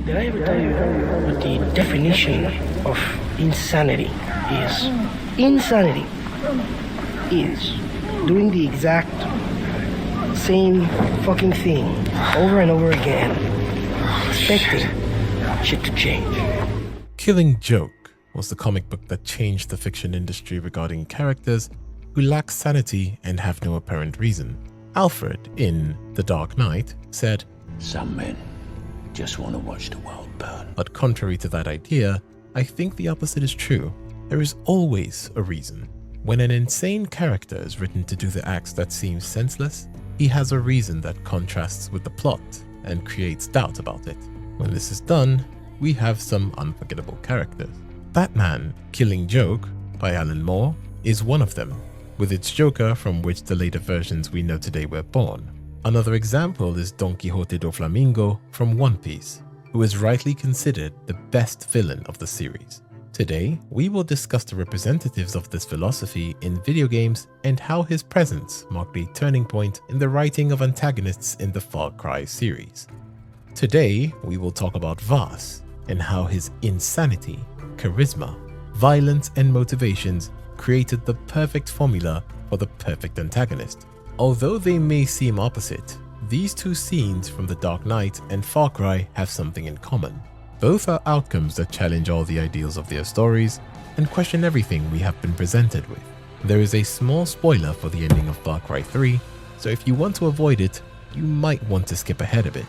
Did I ever tell you what the definition of insanity is? Insanity is doing the exact same fucking thing over and over again, expecting shit to change. Killing Joke was the comic book that changed the fiction industry regarding characters who lack sanity and have no apparent reason. Alfred, in The Dark Knight, said, "Some men just want to watch the world burn." But contrary to that idea, I think the opposite is true. There is always a reason. When an insane character is written to do the acts that seem senseless, he has a reason that contrasts with the plot and creates doubt about it. When this is done, we have some unforgettable characters. Batman Killing Joke by Alan Moore is one of them, with its Joker from which the later versions we know today were born. Another example is Don Quixote do Flamingo from One Piece, who is rightly considered the best villain of the series. Today, we will discuss the representatives of this philosophy in video games and how his presence marked a turning point in the writing of antagonists in the Far Cry series. Today, we will talk about Vaas and how his insanity, charisma, violence, and motivations created the perfect formula for the perfect antagonist. Although they may seem opposite, these two scenes from The Dark Knight and Far Cry have something in common. Both are outcomes that challenge all the ideals of their stories and question everything we have been presented with. There is a small spoiler for the ending of Far Cry 3, so if you want to avoid it, you might want to skip ahead a bit.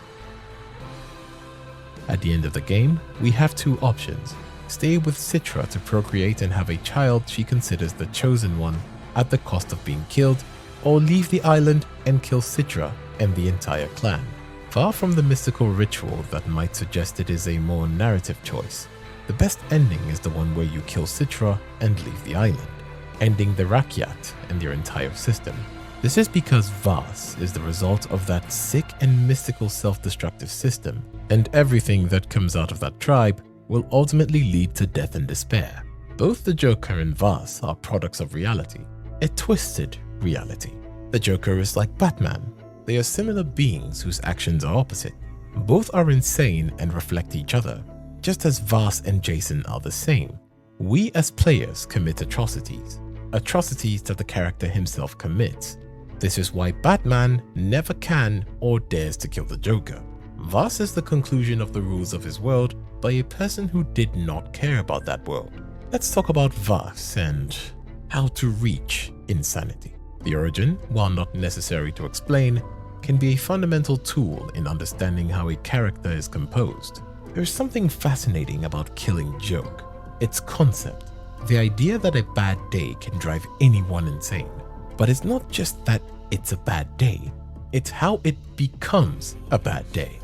At the end of the game, we have two options. Stay with Citra to procreate and have a child she considers the chosen one at the cost of being killed, or leave the island and kill Citra and the entire clan. Far from the mystical ritual that might suggest it is a more narrative choice, the best ending is the one where you kill Citra and leave the island, ending the Rakyat and their entire system. This is because Vaas is the result of that sick and mystical self-destructive system, and everything that comes out of that tribe will ultimately lead to death and despair. Both the Joker and Vaas are products of reality, a twisted reality. The Joker is like Batman. They are similar beings whose actions are opposite. Both are insane and reflect each other, just as Vaas and Jason are the same. We as players commit atrocities that the character himself commits. This is why Batman never can or dares to kill the Joker. Vaas is the conclusion of the rules of his world by a person who did not care about that world. Let's talk about Vaas and how to reach insanity. The origin, while not necessary to explain, can be a fundamental tool in understanding how a character is composed. There is something fascinating about Killing Joke. Its concept, the idea that a bad day can drive anyone insane. But it's not just that it's a bad day, it's how it becomes a bad day.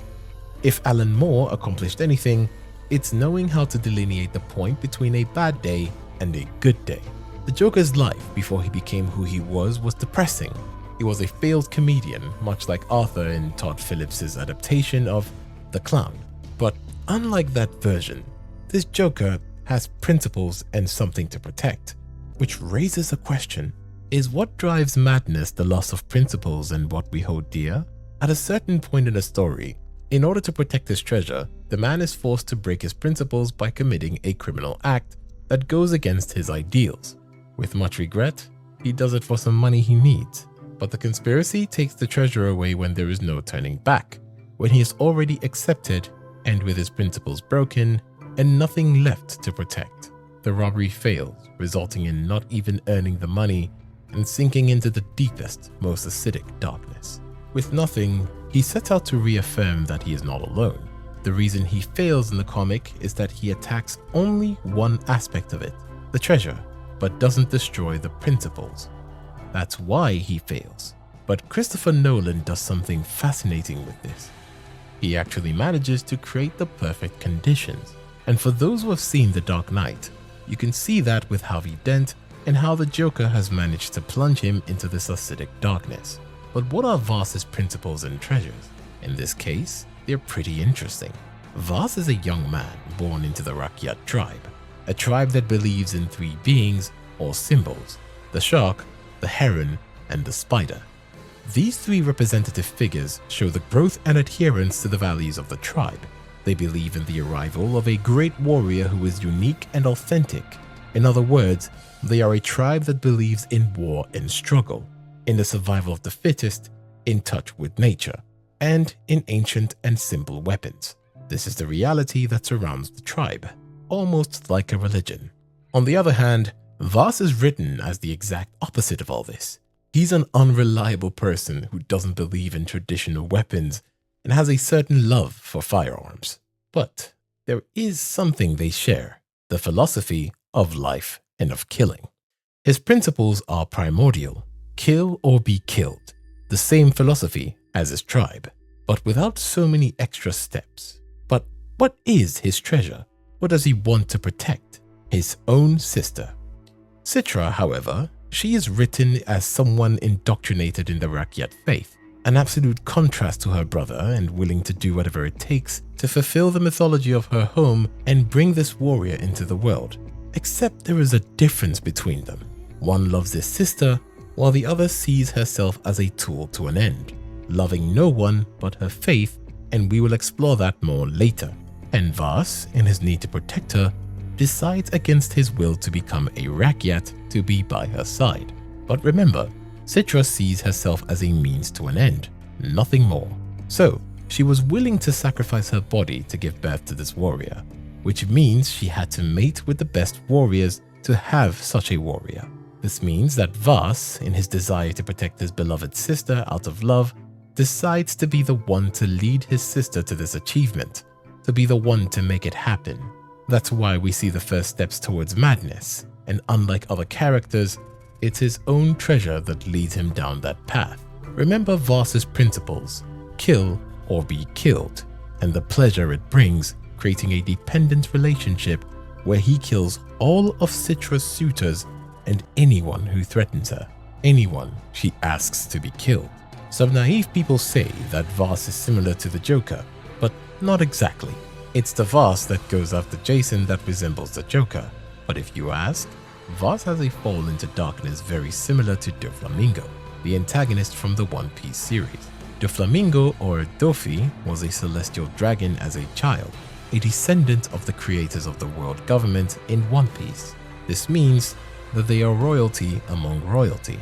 If Alan Moore accomplished anything, it's knowing how to delineate the point between a bad day and a good day. The Joker's life before he became who he was depressing. He was a failed comedian, much like Arthur in Todd Phillips' adaptation of The Clown. But unlike that version, this Joker has principles and something to protect, which raises a question. Is what drives madness the loss of principles and what we hold dear? At a certain point in the story, in order to protect his treasure, the man is forced to break his principles by committing a criminal act that goes against his ideals. With much regret, he does it for some money he needs. But the conspiracy takes the treasure away when there is no turning back, when he is already accepted and with his principles broken and nothing left to protect. The robbery fails, resulting in not even earning the money and sinking into the deepest, most acidic darkness. With nothing, he sets out to reaffirm that he is not alone. The reason he fails in the comic is that he attacks only one aspect of it, the treasure, but doesn't destroy the principles. That's why he fails. But Christopher Nolan does something fascinating with this. He actually manages to create the perfect conditions. And for those who have seen The Dark Knight, you can see that with Harvey Dent and how the Joker has managed to plunge him into this acidic darkness. But what are Vaas's principles and treasures? In this case, they're pretty interesting. Vaas is a young man born into the Rakyat tribe, a tribe that believes in three beings or symbols: the shark, the heron, and the spider. These three representative figures show the growth and adherence to the values of the tribe. They They believe in the arrival of a great warrior who is unique and authentic. In other words, they are a tribe that believes in war and struggle, in the survival of the fittest, in touch with nature, and in ancient and simple weapons. This is the reality that surrounds the tribe, almost like a religion. On the other hand, Vaas is written as the exact opposite of all this. He's an unreliable person who doesn't believe in traditional weapons and has a certain love for firearms. But there is something they share: the philosophy of life and of killing. His principles are primordial: kill or be killed, the same philosophy as his tribe, but without so many extra steps. But what is his treasure? What does he want to protect? His own sister. Citra, however, she is written as someone indoctrinated in the Rakyat faith, an absolute contrast to her brother and willing to do whatever it takes to fulfill the mythology of her home and bring this warrior into the world. Except there is a difference between them. One loves his sister, while the other sees herself as a tool to an end, loving no one but her faith, and we will explore that more later. And Vaas, in his need to protect her, decides against his will to become a Rakyat to be by her side. But remember, Citra sees herself as a means to an end, nothing more. So, she was willing to sacrifice her body to give birth to this warrior, which means she had to mate with the best warriors to have such a warrior. This means that Vaas, in his desire to protect his beloved sister out of love, decides to be the one to lead his sister to this achievement, to be the one to make it happen. That's why we see the first steps towards madness, and unlike other characters, it's his own treasure that leads him down that path. Remember Vaas's principles: kill or be killed, and the pleasure it brings, creating a dependent relationship where he kills all of Citra's suitors and anyone who threatens her, anyone she asks to be killed. Some naive people say that Vaas is similar to the Joker, but not exactly. It's the Vaas that goes after Jason that resembles the Joker. But if you ask, Vaas has a fall into darkness very similar to Doflamingo, the antagonist from the One Piece series. Doflamingo, or Dofi, was a celestial dragon as a child, a descendant of the creators of the world government in One Piece. This means that they are royalty among royalty,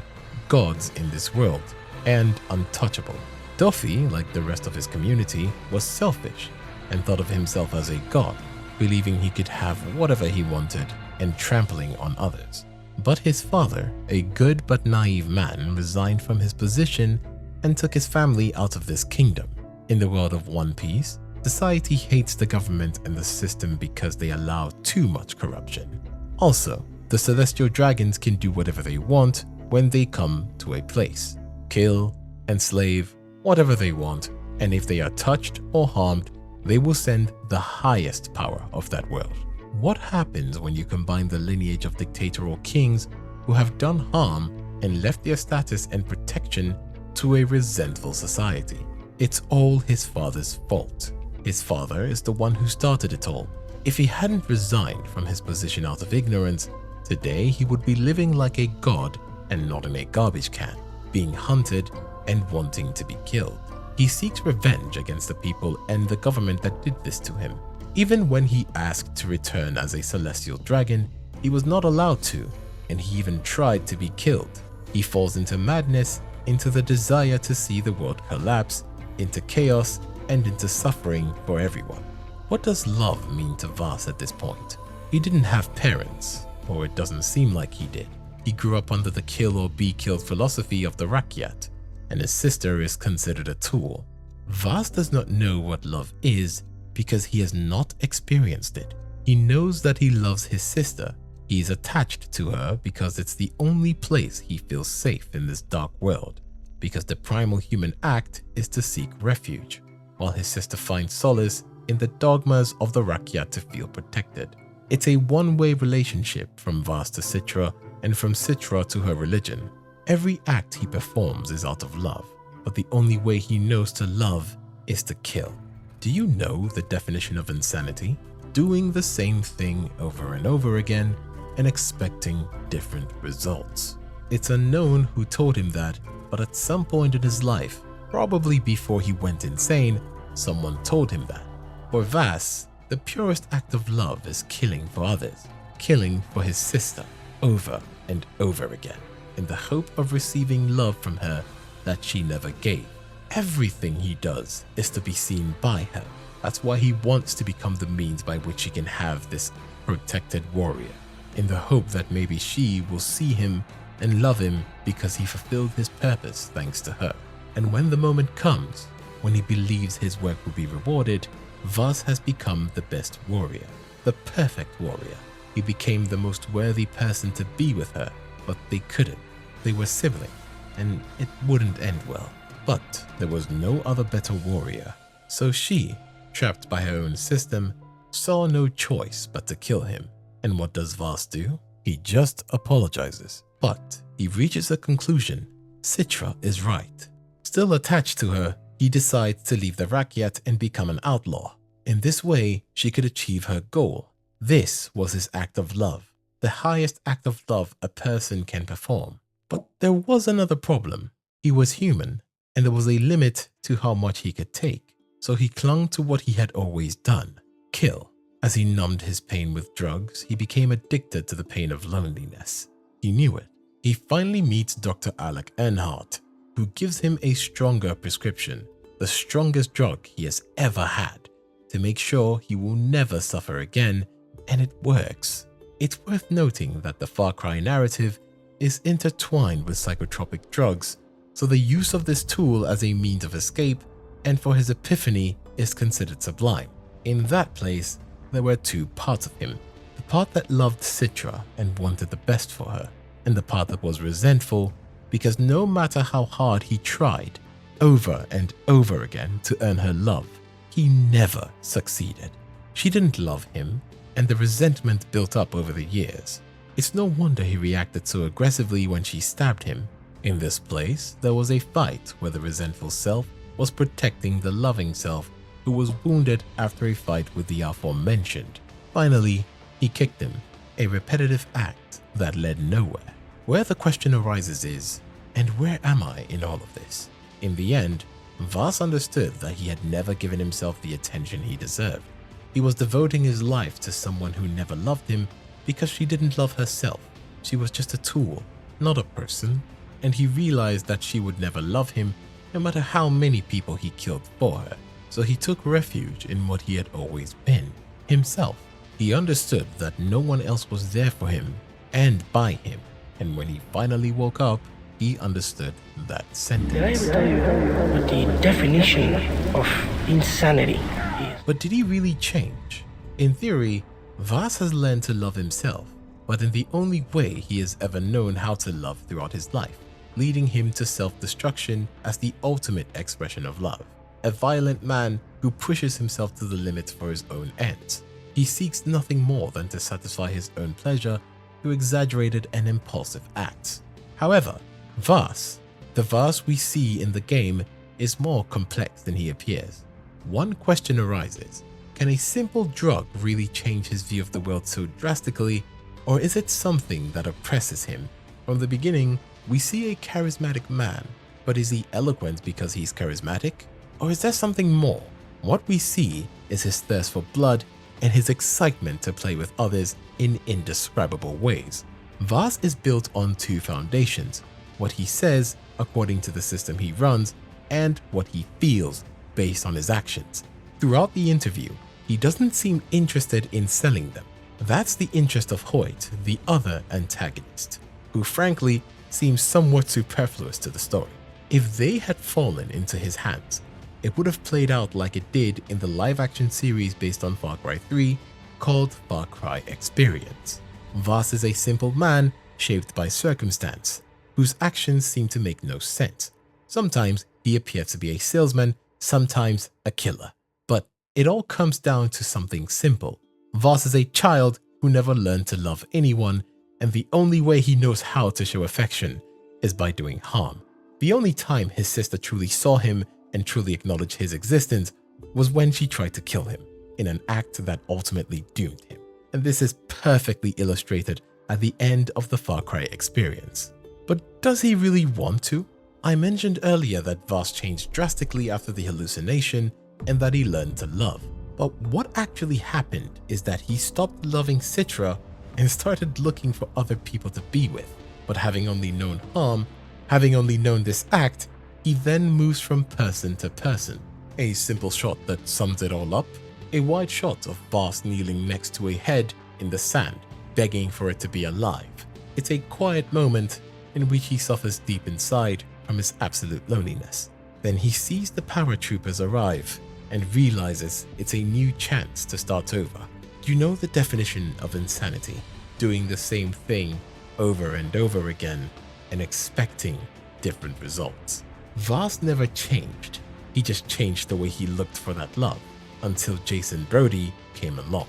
gods in this world, and untouchable. Dofi, like the rest of his community, was selfish and thought of himself as a god, believing he could have whatever he wanted and trampling on others. But his father, a good but naive man, resigned from his position and took his family out of this kingdom. In the world of One Piece, society hates the government and the system because they allow too much corruption. Also, the celestial dragons can do whatever they want when they come to a place. Kill, enslave, whatever they want, and if they are touched or harmed, they will send the highest power of that world. What happens when you combine the lineage of dictatorial kings who have done harm and left their status and protection to a resentful society? It's all his father's fault. His father is the one who started it all. If he hadn't resigned from his position out of ignorance, today he would be living like a god and not in a garbage can, being hunted and wanting to be killed. He seeks revenge against the people and the government that did this to him. Even when he asked to return as a celestial dragon, he was not allowed to, and he even tried to be killed. He falls into madness, into the desire to see the world collapse, into chaos, and into suffering for everyone. What does love mean to Vaas at this point? He didn't have parents, or it doesn't seem like he did. He grew up under the kill or be killed philosophy of the Rakyat, and his sister is considered a tool. Vaas does not know what love is because he has not experienced it. He knows that he loves his sister. He is attached to her because it's the only place he feels safe in this dark world, because the primal human act is to seek refuge, while his sister finds solace in the dogmas of the Rakyat to feel protected. It's a one-way relationship from Vaas to Citra and from Citra to her religion. Every act he performs is out of love, but the only way he knows to love is to kill. Do you know the definition of insanity? Doing the same thing over and over again and expecting different results. It's unknown who told him that, but at some point in his life, probably before he went insane, someone told him that. For Vaas, the purest act of love is killing for others, killing for his sister over and over again, in the hope of receiving love from her that she never gave. Everything he does is to be seen by her. That's why he wants to become the means by which he can have this protected warrior, in the hope that maybe she will see him and love him because he fulfilled his purpose thanks to her. And when the moment comes, when he believes his work will be rewarded, Vaas has become the best warrior, the perfect warrior. He became the most worthy person to be with her, but they couldn't. They were siblings, and it wouldn't end well. But there was no other better warrior, so she, trapped by her own system, saw no choice but to kill him. And what does Vaas do? He just apologizes. But he reaches a conclusion. Citra is right. Still attached to her, he decides to leave the Rakyat and become an outlaw. In this way, she could achieve her goal. This was his act of love, the highest act of love a person can perform. But there was another problem. He was human, and there was a limit to how much he could take. So he clung to what he had always done, kill. As he numbed his pain with drugs, he became addicted to the pain of loneliness. He knew it. He finally meets Dr. Alec Earnhardt, who gives him a stronger prescription, the strongest drug he has ever had, to make sure he will never suffer again, and it works. It's worth noting that the farcry narrative is intertwined with psychotropic drugs, so the use of this tool as a means of escape and for his epiphany is considered sublime. In that place, there were two parts of him, the part that loved Citra and wanted the best for her, and the part that was resentful because no matter how hard he tried, over and over again to earn her love, he never succeeded. She didn't love him, and the resentment built up over the years. It's no wonder he reacted so aggressively when she stabbed him. In this place, there was a fight where the resentful self was protecting the loving self who was wounded after a fight with the aforementioned. Finally, he kicked him, a repetitive act that led nowhere. Where the question arises is, and where am I in all of this? In the end, Vaas understood that he had never given himself the attention he deserved. He was devoting his life to someone who never loved him because she didn't love herself. She was just a tool, not a person, and he realized that she would never love him no matter how many people he killed for her. So he took refuge in what he had always been, himself. He understood that no one else was there for him and by him, and when he finally woke up, he understood that sentence. Did I ever tell you what the definition of insanity is? But did he really change? In theory, Vaas has learned to love himself, but in the only way he has ever known how to love throughout his life, leading him to self-destruction as the ultimate expression of love. A violent man who pushes himself to the limit for his own ends. He seeks nothing more than to satisfy his own pleasure through exaggerated and impulsive acts. However, Vaas, the Vaas we see in the game, is more complex than he appears. One question arises: can a simple drug really change his view of the world so drastically, or is it something that oppresses him? From the beginning, we see a charismatic man, but is he eloquent because he's charismatic? Or is there something more? What we see is his thirst for blood and his excitement to play with others in indescribable ways. Vaas is built on two foundations: what he says according to the system he runs, and what he feels based on his actions. Throughout the interview, he doesn't seem interested in selling them. That's the interest of Hoyt, the other antagonist, who frankly seems somewhat superfluous to the story. If they had fallen into his hands, it would have played out like it did in the live-action series based on Far Cry 3 called Far Cry Experience. Vaas is a simple man shaped by circumstance, whose actions seem to make no sense. Sometimes he appears to be a salesman, sometimes a killer. But it all comes down to something simple. Vaas is a child who never learned to love anyone, and the only way he knows how to show affection is by doing harm. The only time his sister truly saw him and truly acknowledged his existence was when she tried to kill him, in an act that ultimately doomed him. And this is perfectly illustrated at the end of the Far Cry Experience. But does he really want to? I mentioned earlier that Vaas changed drastically after the hallucination and that he learned to love. But what actually happened is that he stopped loving Citra and started looking for other people to be with. But having only known harm, having only known this act, he then moves from person to person. A simple shot that sums it all up: a wide shot of Vaas kneeling next to a head in the sand, begging for it to be alive. It's a quiet moment in which he suffers deep inside from his absolute loneliness. Then he sees the paratroopers arrive and realizes it's a new chance to start over. You know the definition of insanity: doing the same thing over and over again and expecting different results. Vaas never changed. He just changed the way he looked for that love until Jason Brody came along.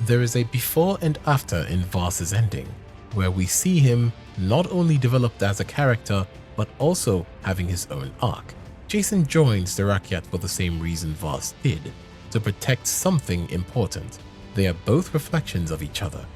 There is a before and after in Vaas's ending, where we see him not only developed as a character, but also having his own arc. Jason joins the Rakyat for the same reason Vaas did, to protect something important. They are both reflections of each other.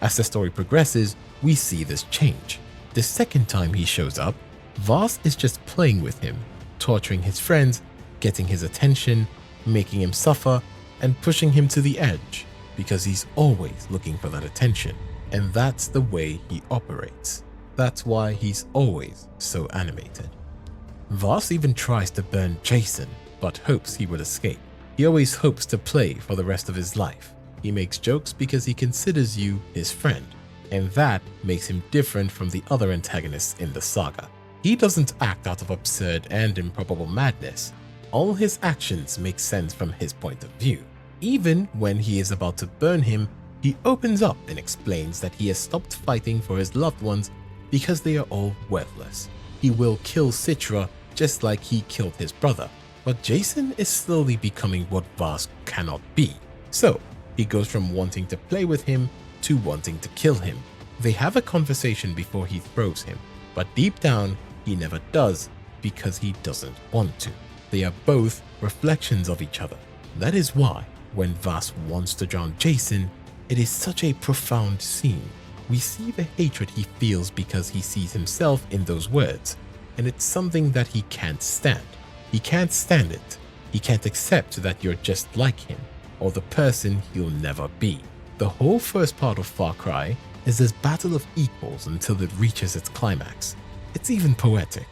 As the story progresses, we see this change. The second time he shows up, Vaas is just playing with him, torturing his friends, getting his attention, making him suffer, and pushing him to the edge, because he's always looking for that attention. And that's the way he operates. That's why he's always so animated. Vaas even tries to burn Jason, but hopes he will escape. He always hopes to play for the rest of his life. He makes jokes because he considers you his friend, and that makes him different from the other antagonists in the saga. He doesn't act out of absurd and improbable madness. All his actions make sense from his point of view. Even when he is about to burn him, he opens up and explains that he has stopped fighting for his loved ones because they are all worthless. He will kill Citra just like he killed his brother, but Jason is slowly becoming what Vaas cannot be. So he goes from wanting to play with him to wanting to kill him. They have a conversation before he throws him, but deep down he never does because he doesn't want to. They are both reflections of each other. That is why when Vaas wants to drown Jason, it is such a profound scene. We see the hatred he feels because he sees himself in those words, and it's something that he can't stand. He can't stand it. He can't accept that you're just like him, or the person he'll never be. The whole first part of Far Cry is this battle of equals until it reaches its climax. It's even poetic.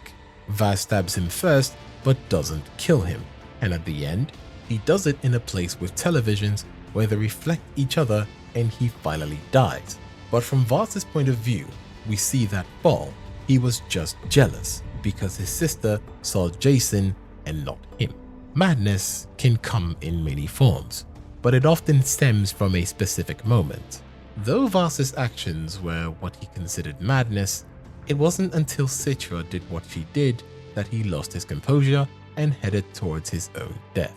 Vaas stabs him first, but doesn't kill him, and at the end, he does it in a place with televisions where they reflect each other and he finally dies. But from Vaas's point of view, we see that fall, he was just jealous because his sister saw Jason and not him. Madness can come in many forms, but it often stems from a specific moment. Though Vaas's actions were what he considered madness, it wasn't until Citra did what she did that he lost his composure and headed towards his own death.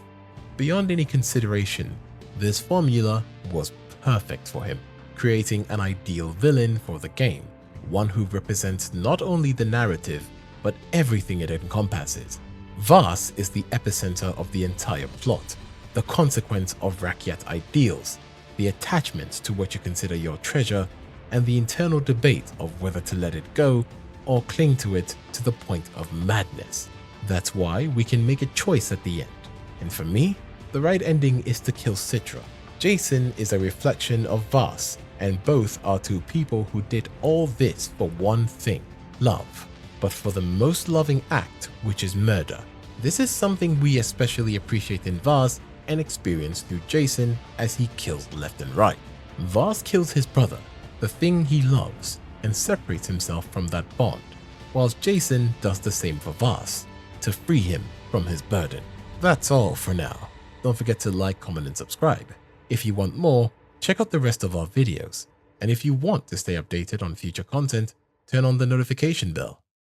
Beyond any consideration, this formula was perfect for him, creating an ideal villain for the game, one who represents not only the narrative, but everything it encompasses. Vaas is the epicenter of the entire plot, the consequence of Rakyat ideals, the attachment to what you consider your treasure, and the internal debate of whether to let it go or cling to it to the point of madness. That's why we can make a choice at the end, and for me, the right ending is to kill Citra. Jason is a reflection of Vaas, and both are two people who did all this for one thing: love, but for the most loving act, which is murder. This is something we especially appreciate in Vaas and experience through Jason as he kills left and right. Vaas kills his brother, the thing he loves, and separates himself from that bond, whilst Jason does the same for Vaas, to free him from his burden. That's all for now. Don't forget to like, comment, and subscribe. If you want more, check out the rest of our videos. And if you want to stay updated on future content, turn on the notification bell.